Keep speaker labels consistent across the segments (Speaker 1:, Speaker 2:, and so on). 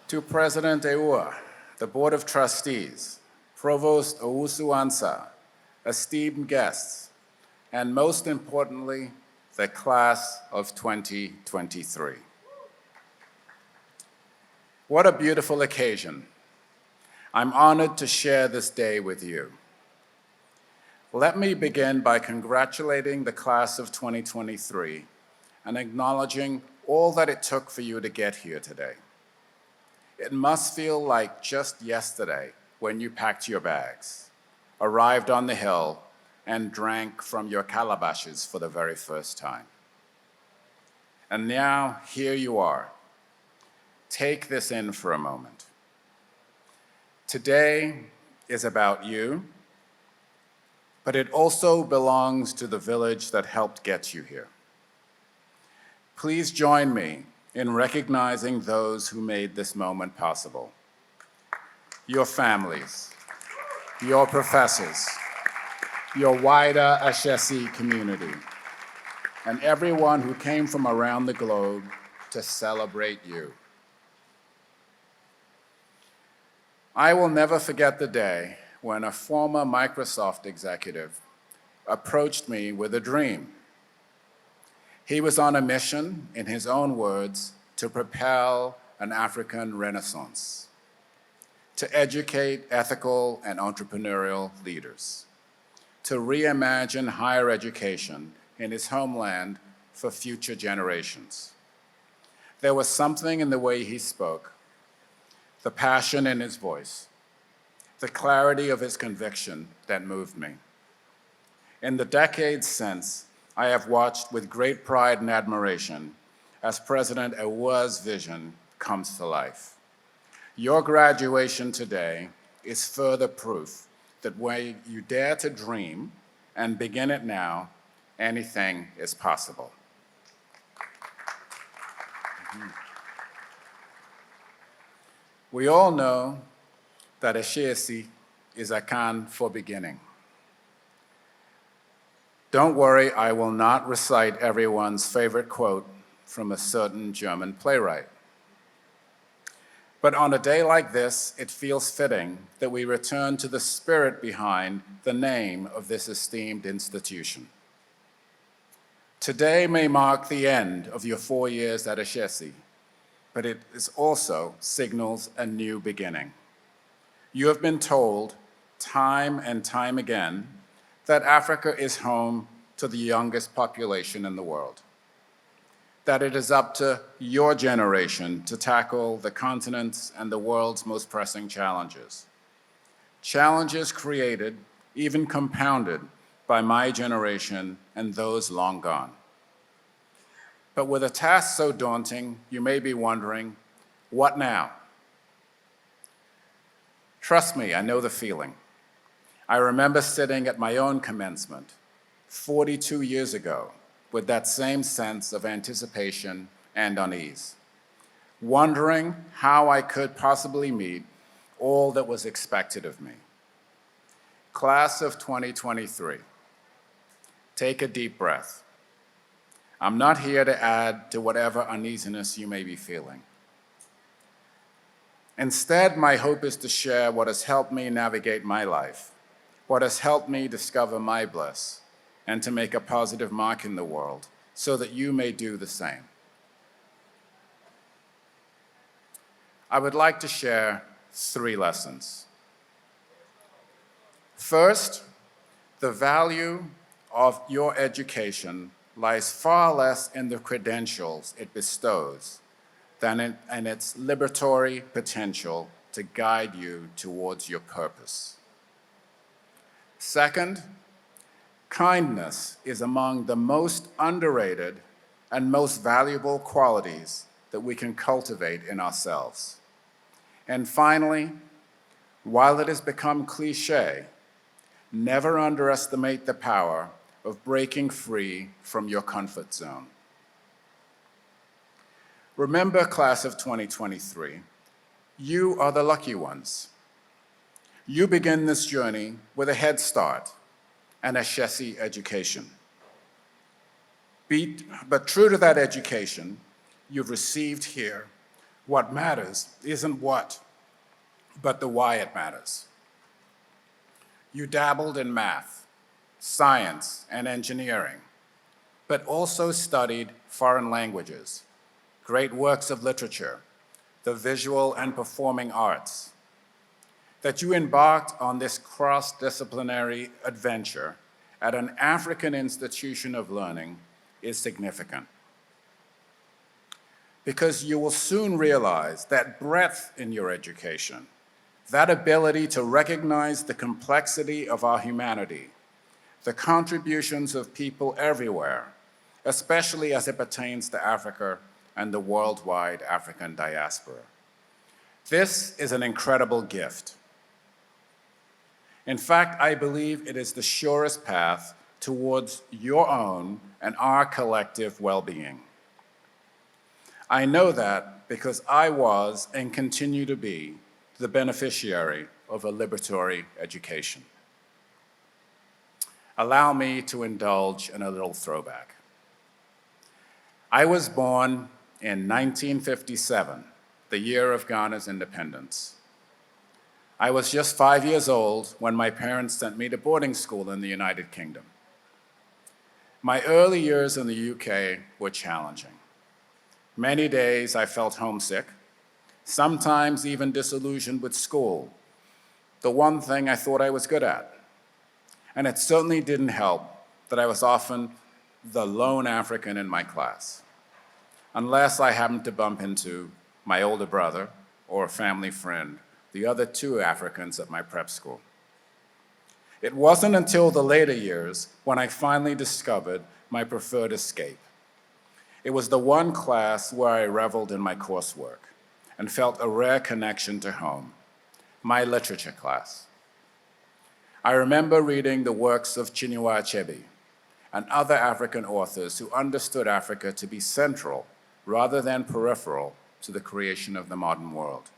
Speaker 1: To President Eua, the Board of Trustees, Provost Owusu-Ansah, esteemed guests, and most importantly, the class of 2023. What a beautiful occasion. I'm honored to share this day with you. Let me begin by congratulating the class of 2023 and acknowledging all that it took for you to get here today. It must feel like just yesterday when you packed your bags, arrived on the Hill, and drank from your calabashes for the very first time. And now, here you are. Take this in for a moment. Today is about you, but it also belongs to the village that helped get you here. Please join me in recognizing those who made this moment possible. Your families, your professors, your wider Ashesi community, and everyone who came from around the globe to celebrate you. I will never forget the day when a former Microsoft executive approached me with a dream. He was on a mission, in his own words, to propel an African Renaissance, to educate ethical and entrepreneurial leaders, to reimagine higher education in his homeland for future generations. There was something in the way he spoke, the passion in his voice, the clarity of his conviction that moved me. In the decades since, I have watched with great pride and admiration as President Ewua's vision comes to life. Your graduation today is further proof that when you dare to dream and begin it now, anything is possible. We all know that Ashesi is Akan for beginning. Don't worry, I will not recite everyone's favorite quote from a certain German playwright. But on a day like this, it feels fitting that we return to the spirit behind the name of this esteemed institution. Today may mark the end of your 4 years at Ashesi, but it also signals a new beginning. You have been told time and time again that Africa is home to the youngest population in the world, that it is up to your generation to tackle the continent's and the world's most pressing challenges. Challenges created, even compounded, by my generation and those long gone. But with a task so daunting, you may be wondering, what now? Trust me, I know the feeling. I remember sitting at my own commencement 42 years ago with that same sense of anticipation and unease, wondering how I could possibly meet all that was expected of me. Class of 2023, take a deep breath. I'm not here to add to whatever uneasiness you may be feeling. Instead, my hope is to share what has helped me navigate my life, what has helped me discover my bliss, and to make a positive mark in the world so that you may do the same. I would like to share 3 lessons. First, the value of your education lies far less in the credentials it bestows than in its liberatory potential to guide you towards your purpose. Second, kindness is among the most underrated and most valuable qualities that we can cultivate in ourselves. And finally, while it has become cliché, never underestimate the power of breaking free from your comfort zone. Remember, class of 2023, you are the lucky ones. You begin this journey with a head start and a Ashesi education. But true to that education you've received here What matters isn't what, but the why it matters. You dabbled in math, science, and engineering, but also studied foreign languages, great works of literature, the visual and performing arts. That you embarked on this cross-disciplinary adventure at an African institution of learning is significant. Because you will soon realize that breadth in your education, that ability to recognize the complexity of our humanity, the contributions of people everywhere, especially as it pertains to Africa and the worldwide African diaspora. This is an incredible gift. In fact, I believe it is the surest path towards your own and our collective well-being. I know that because I was and continue to be the beneficiary of a liberatory education. Allow me to indulge in a little throwback. I was born in 1957, the year of Ghana's independence. I was just 5 years old when my parents sent me to boarding school in the United Kingdom. My early years in the UK were challenging. Many days I felt homesick, sometimes even disillusioned with school, the one thing I thought I was good at. And it certainly didn't help that I was often the lone African in my class, unless I happened to bump into my older brother or a family friend, the other two Africans at my prep school. It wasn't until the later years when I finally discovered my preferred escape. It was the one class where I reveled in my coursework and felt a rare connection to home, my literature class. I remember reading the works of Chinua Achebe and other African authors who understood Africa to be central rather than peripheral to the creation of the modern world.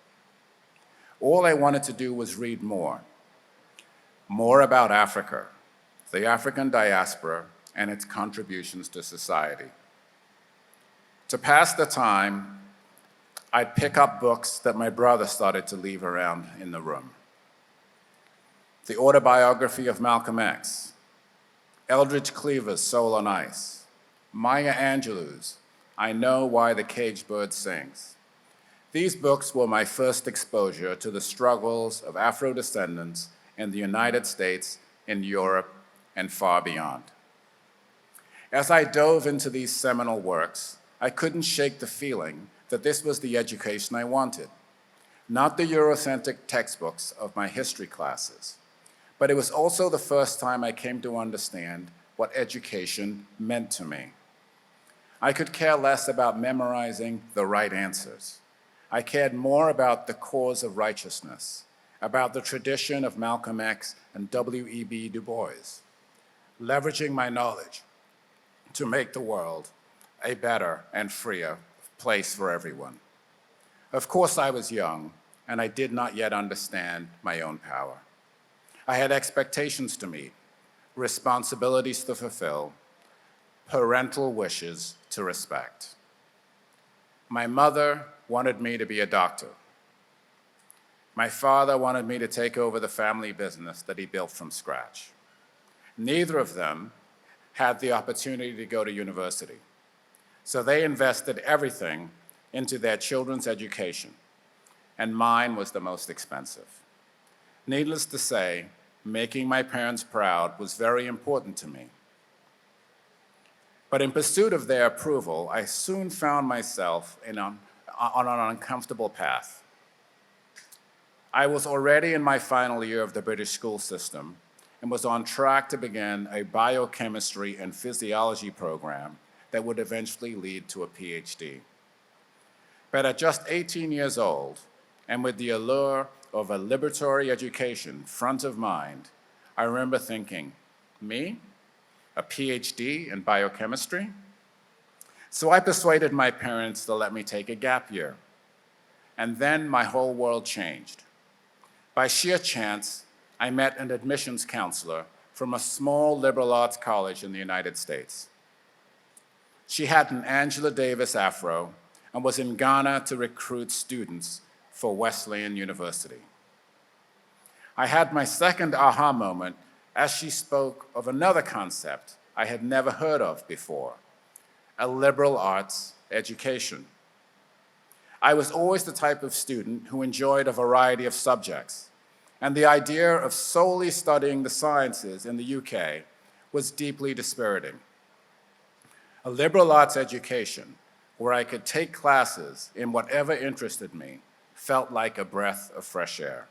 Speaker 1: All I wanted to do was read more about Africa, the African diaspora, and its contributions to society. To pass the time, I'd pick up books that my brother started to leave around in the room. The autobiography of Malcolm X, Eldridge Cleaver's Soul on Ice, Maya Angelou's I Know Why the Caged Bird Sings. These books were my first exposure to the struggles of Afro-descendants in the United States, in Europe, and far beyond. As I dove into these seminal works, I couldn't shake the feeling that this was the education I wanted. Not the Eurocentric textbooks of my history classes, but it was also the first time I came to understand what education meant to me. I could care less about memorizing the right answers. I cared more about the cause of righteousness, about the tradition of Malcolm X and W.E.B. Du Bois, leveraging my knowledge to make the world a better and freer place for everyone. Of course, I was young, and I did not yet understand my own power. I had expectations to meet, responsibilities to fulfill, parental wishes to respect. My mother wanted me to be a doctor. My father wanted me to take over the family business that he built from scratch. Neither of them had the opportunity to go to university, so they invested everything into their children's education, and mine was the most expensive. Needless to say, making my parents proud was very important to me. But in pursuit of their approval, I soon found myself on an uncomfortable path. I was already in my final year of the British school system and was on track to begin a biochemistry and physiology program that would eventually lead to a PhD. But at just 18 years old, and with the allure of a liberatory education front of mind, I remember thinking, me? A PhD in biochemistry? So I persuaded my parents to let me take a gap year. And then my whole world changed. By sheer chance, I met an admissions counselor from a small liberal arts college in the United States. She had an Angela Davis afro and was in Ghana to recruit students for Wesleyan University. I had my second aha moment as she spoke of another concept I had never heard of before, a liberal arts education. I was always the type of student who enjoyed a variety of subjects, and the idea of solely studying the sciences in the UK was deeply dispiriting. A liberal arts education where I could take classes in whatever interested me felt like a breath of fresh air.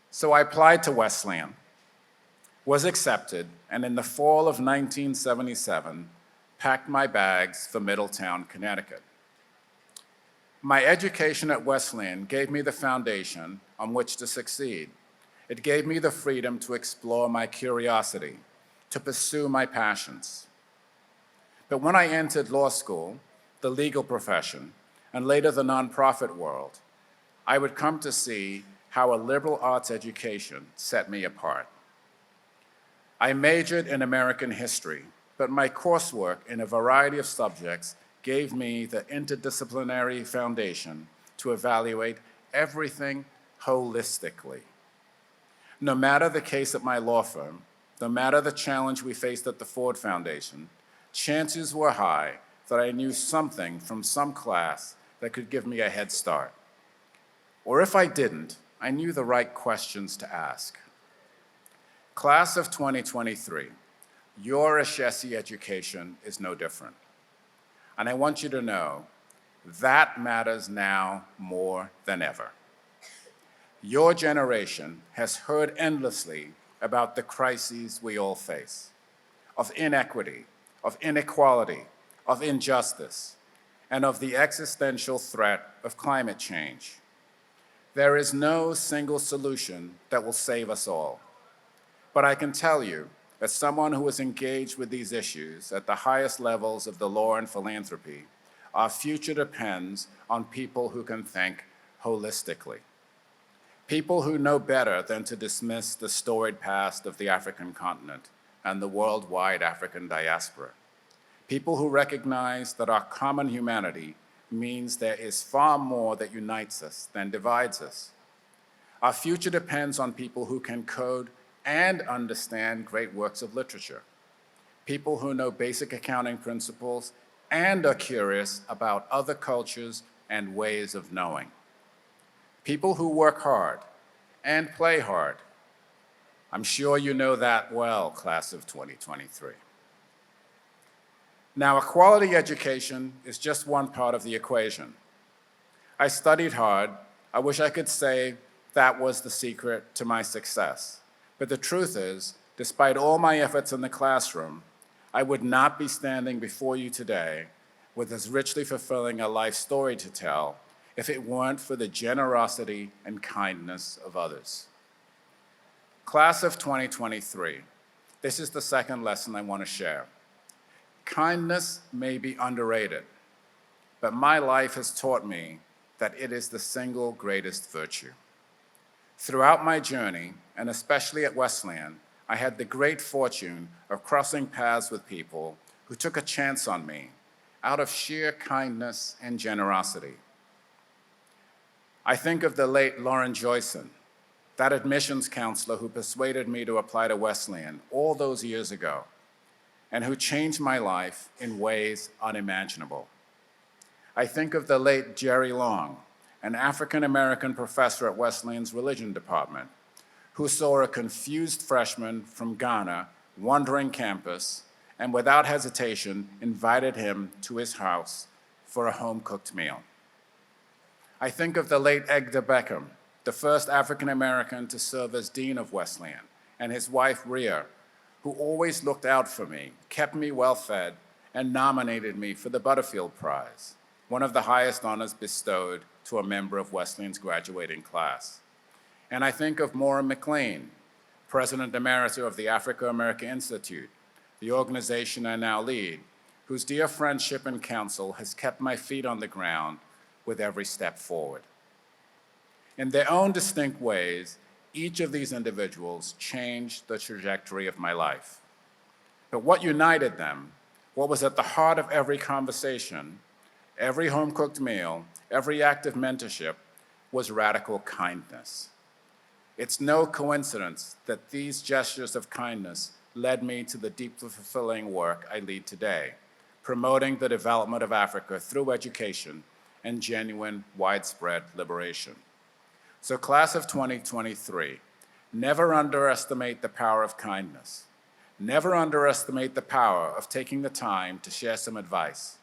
Speaker 1: So I applied to Wesleyan, was accepted, and in the fall of 1977, packed my bags for Middletown, Connecticut. My education at Wesleyan gave me the foundation on which to succeed. It gave me the freedom to explore my curiosity, to pursue my passions. But when I entered law school, the legal profession, and later the nonprofit world, I would come to see how a liberal arts education set me apart. I majored in American history, but my coursework in a variety of subjects gave me the interdisciplinary foundation to evaluate everything holistically. No matter the case at my law firm, no matter the challenge we faced at the Ford Foundation, chances were high that I knew something from some class that could give me a head start. Or if I didn't, I knew the right questions to ask. Class of 2023, your Ashesi education is no different. And I want you to know that matters now more than ever. Your generation has heard endlessly about the crises we all face, of inequity, of inequality, of injustice, and of the existential threat of climate change. There is no single solution that will save us all. But I can tell you, as someone who is engaged with these issues at the highest levels of the law and philanthropy, our future depends on people who can think holistically. People who know better than to dismiss the storied past of the African continent and the worldwide African diaspora. People who recognize that our common humanity means there is far more that unites us than divides us. Our future depends on people who can code and understand great works of literature, people who know basic accounting principles and are curious about other cultures and ways of knowing, people who work hard and play hard. I'm sure you know that well, class of 2023. Now, a quality education is just one part of the equation. I studied hard. I wish I could say that was the secret to my success. But the truth is, despite all my efforts in the classroom, I would not be standing before you today with as richly fulfilling a life story to tell if it weren't for the generosity and kindness of others. Class of 2023, this is the second lesson I want to share. Kindness may be underrated, but my life has taught me that it is the single greatest virtue. Throughout my journey, and especially at Wesleyan, I had the great fortune of crossing paths with people who took a chance on me out of sheer kindness and generosity. I think of the late Lauren Joyson, that admissions counselor who persuaded me to apply to Wesleyan all those years ago, and who changed my life in ways unimaginable. I think of the late Jerry Long, an African-American professor at Wesleyan's religion department, who saw a confused freshman from Ghana wandering campus and without hesitation invited him to his house for a home-cooked meal. I think of the late Edgar Beckham, the first African-American to serve as dean of Wesleyan, and his wife Rhea, who always looked out for me, kept me well-fed, and nominated me for the Butterfield Prize, one of the highest honors bestowed to a member of Wesleyan's graduating class. And I think of Maura McLean, President Emerita of the Africa America Institute, the organization I now lead, whose dear friendship and counsel has kept my feet on the ground with every step forward. In their own distinct ways, each of these individuals changed the trajectory of my life. But what united them, what was at the heart of every conversation, every home-cooked meal, every act of mentorship was radical kindness. It's no coincidence that these gestures of kindness led me to the deeply fulfilling work I lead today, promoting the development of Africa through education and genuine, widespread liberation. So class of 2023, never underestimate the power of kindness. Never underestimate the power of taking the time to share some advice,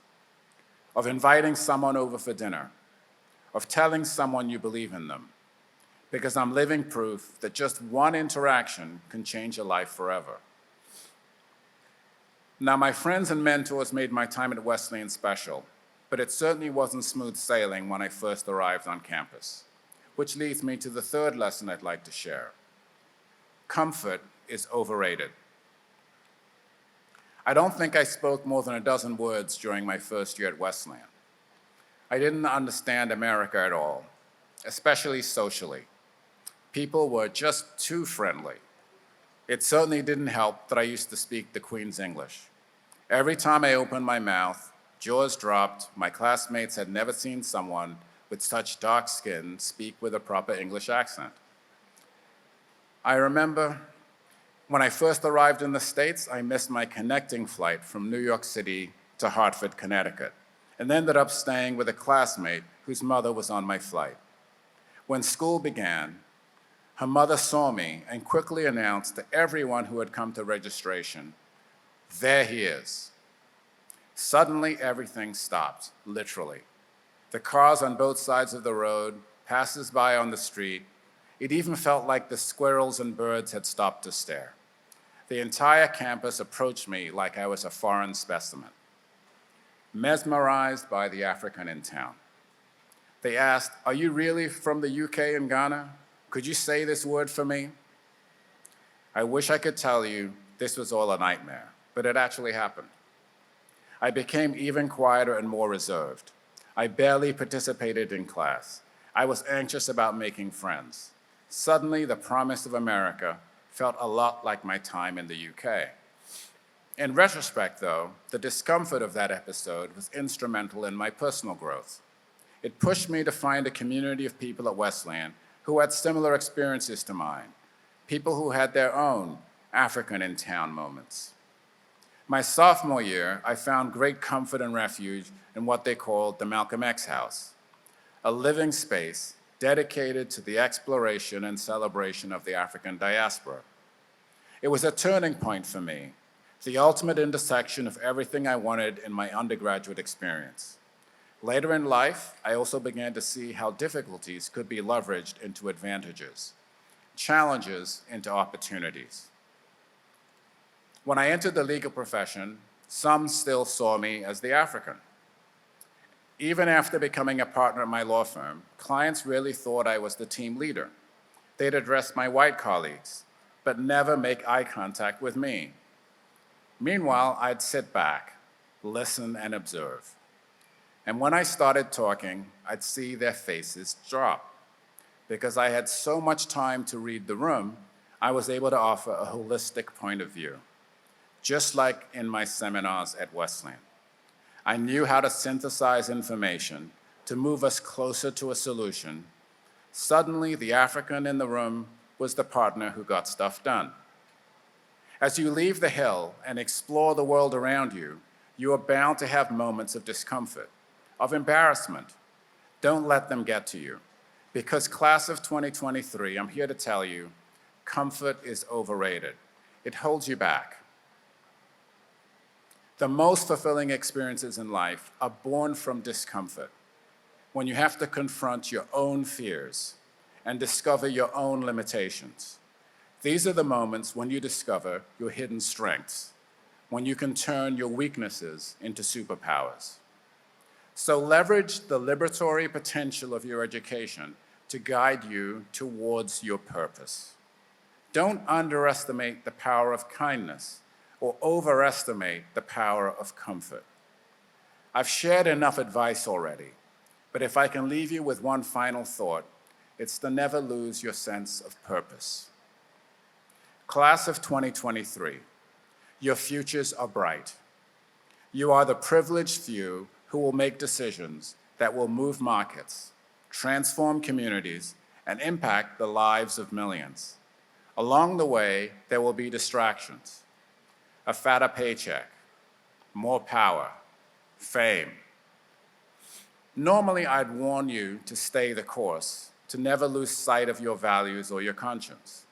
Speaker 1: of inviting someone over for dinner, of telling someone you believe in them, because I'm living proof that just one interaction can change a life forever. Now, my friends and mentors made my time at Wesleyan special, but it certainly wasn't smooth sailing when I first arrived on campus, which leads me to the third lesson I'd like to share. Comfort is overrated. I don't think I spoke more than a dozen words during my first year at Wesleyan. I didn't understand America at all, especially socially. People were just too friendly. It certainly didn't help that I used to speak the Queen's English. Every time I opened my mouth, jaws dropped. My classmates had never seen someone with such dark skin speak with a proper English accent. I remember when I first arrived in the States, I missed my connecting flight from New York City to Hartford, Connecticut, and ended up staying with a classmate whose mother was on my flight. When school began, her mother saw me and quickly announced to everyone who had come to registration, "There he is." Suddenly, everything stopped, literally. The cars on both sides of the road, passers-by on the street. It even felt like the squirrels and birds had stopped to stare. The entire campus approached me like I was a foreign specimen, mesmerized by the African in town. They asked, "Are you really from the UK and Ghana? Could you say this word for me?" I wish I could tell you this was all a nightmare, but it actually happened. I became even quieter and more reserved. I barely participated in class. I was anxious about making friends. Suddenly, the promise of America felt a lot like my time in the UK. In retrospect, though, the discomfort of that episode was instrumental in my personal growth. It pushed me to find a community of people at Wesleyan who had similar experiences to mine, people who had their own African in town moments. My sophomore year, I found great comfort and refuge in what they called the Malcolm X House, a living space dedicated to the exploration and celebration of the African diaspora. It was a turning point for me, the ultimate intersection of everything I wanted in my undergraduate experience. Later in life, I also began to see how difficulties could be leveraged into advantages, challenges into opportunities. When I entered the legal profession, some still saw me as the African. Even after becoming a partner at my law firm, clients really thought I was the team leader. They'd address my white colleagues, but never make eye contact with me. Meanwhile, I'd sit back, listen, and observe. And when I started talking, I'd see their faces drop. Because I had so much time to read the room, I was able to offer a holistic point of view, just like in my seminars at Wesleyan. I knew how to synthesize information to move us closer to a solution. Suddenly, the African in the room was the partner who got stuff done. As you leave the hill and explore the world around you, you are bound to have moments of discomfort, of embarrassment. Don't let them get to you. Because class of 2023, I'm here to tell you, comfort is overrated. It holds you back. The most fulfilling experiences in life are born from discomfort, when you have to confront your own fears and discover your own limitations. These are the moments when you discover your hidden strengths, when you can turn your weaknesses into superpowers. So leverage the liberatory potential of your education to guide you towards your purpose. Don't underestimate the power of kindness or overestimate the power of comfort. I've shared enough advice already, but if I can leave you with one final thought, it's to never lose your sense of purpose. Class of 2023, your futures are bright. You are the privileged few who will make decisions that will move markets, transform communities, and impact the lives of millions. Along the way, there will be distractions, a fatter paycheck, more power, fame. Normally, I'd warn you to stay the course, to never lose sight of your values or your conscience.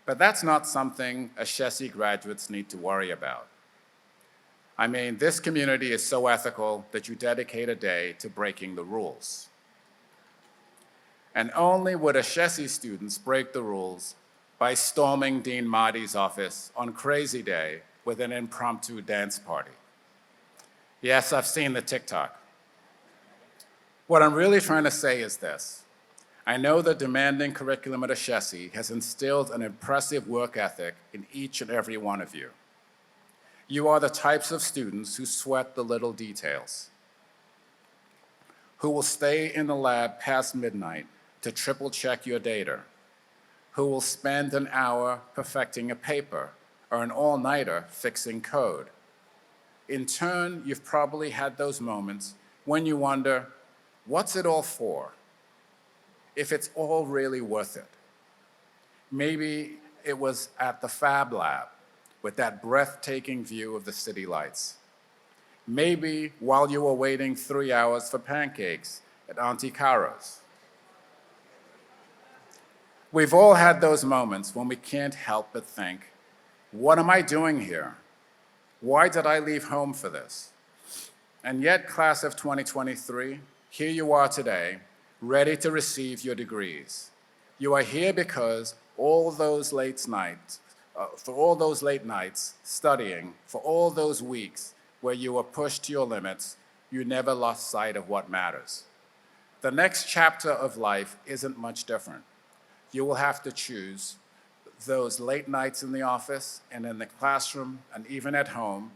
Speaker 1: But that's not something Ashesi graduates need to worry about. I mean, this community is so ethical that you dedicate a day to breaking the rules. And only would Ashesi students break the rules by storming Dean Mahdi's office on Crazy Day with an impromptu dance party. Yes, I've seen the TikTok. What I'm really trying to say is this. I know the demanding curriculum at Ashesi has instilled an impressive work ethic in each and every one of you. You are the types of students who sweat the little details, who will stay in the lab past midnight to triple check your data, who will spend an hour perfecting a paper or an all-nighter fixing code. In turn, you've probably had those moments when you wonder, what's it all for? If it's all really worth it. Maybe it was at the Fab Lab with that breathtaking view of the city lights. Maybe while you were waiting 3 hours for pancakes at Auntie Caro's. We've all had those moments when we can't help but think, what am I doing here? Why did I leave home for this? And yet, class of 2023, here you are today, ready to receive your degrees. You are here because for all those late nights studying, for all those weeks where you were pushed to your limits, you never lost sight of what matters. The next chapter of life isn't much different. You will have to choose those late nights in the office and in the classroom and even at home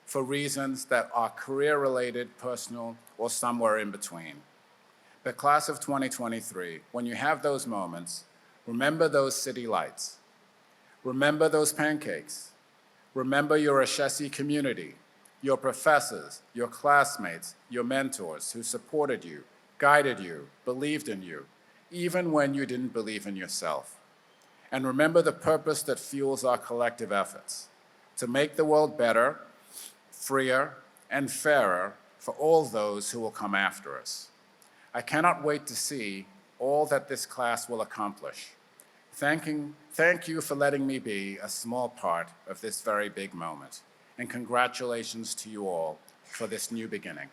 Speaker 1: for reasons that are career-related, personal, or somewhere in between. The class of 2023, when you have those moments, remember those city lights. Remember those pancakes. Remember your Ashesi community, your professors, your classmates, your mentors who supported you, guided you, believed in you, even when you didn't believe in yourself. And remember the purpose that fuels our collective efforts, to make the world better, freer, and fairer for all those who will come after us. I cannot wait to see all that this class will accomplish. Thank you for letting me be a small part of this very big moment, and congratulations to you all for this new beginning.